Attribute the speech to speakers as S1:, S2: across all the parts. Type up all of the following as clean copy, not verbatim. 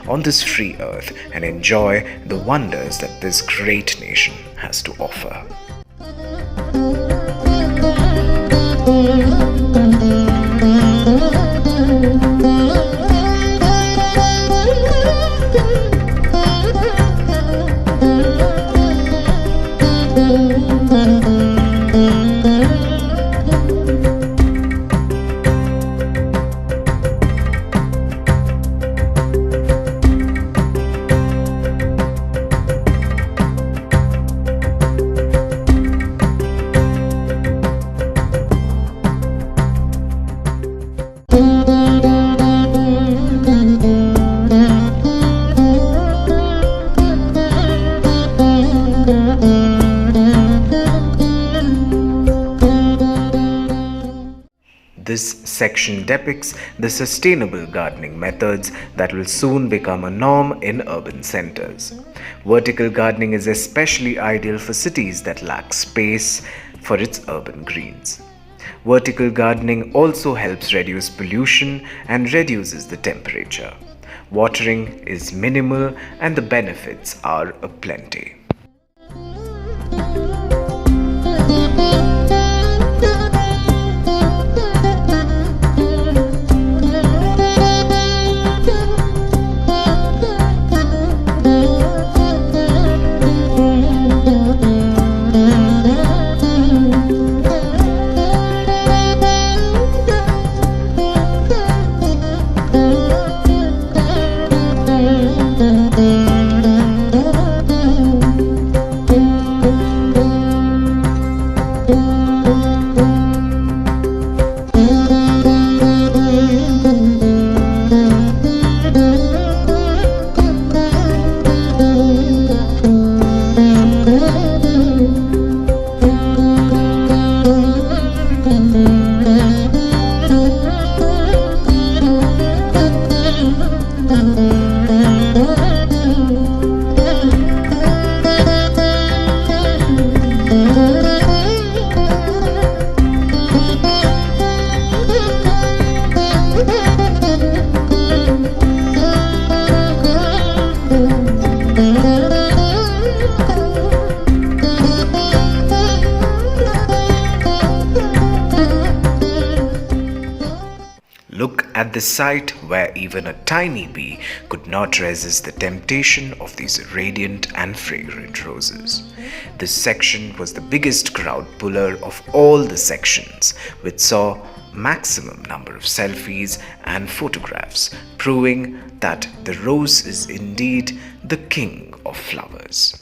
S1: on this free earth and enjoy the wonders that this great nation has to offer. This section depicts the sustainable gardening methods that will soon become a norm in urban centers. Vertical gardening is especially ideal for cities that lack space for its urban greens. Vertical gardening also helps reduce pollution and reduces the temperature. Watering is minimal and the benefits are aplenty. Look at the site where even a tiny bee could not resist the temptation of these radiant and fragrant roses. This section was the biggest crowd puller of all the sections, which saw maximum number of selfies and photographs, proving that the rose is indeed the king of flowers.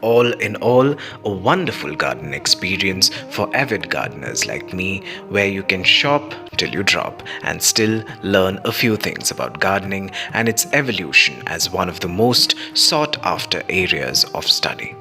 S1: All in all, a wonderful garden experience for avid gardeners like me, where you can shop till you drop and still learn a few things about gardening and its evolution as one of the most sought after areas of study.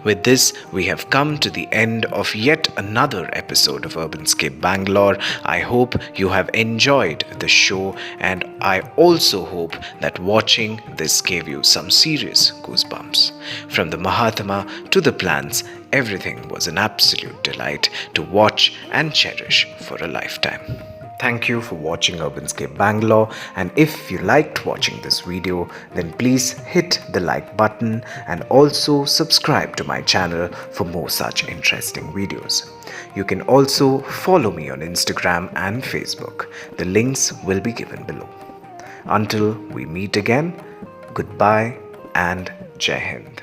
S1: With this, we have come to the end of yet another episode of Urbanscape Bangalore. I hope you have enjoyed the show, and I also hope that watching this gave you some serious goosebumps. From the Mahatma to the plants, everything was an absolute delight to watch and cherish for a lifetime. Thank you for watching Urbanscape Bangalore, and if you liked watching this video, then please hit the like button and also subscribe to my channel for more such interesting videos. You can also follow me on Instagram and Facebook. The links will be given below. Until we meet again, goodbye and Jai Hind.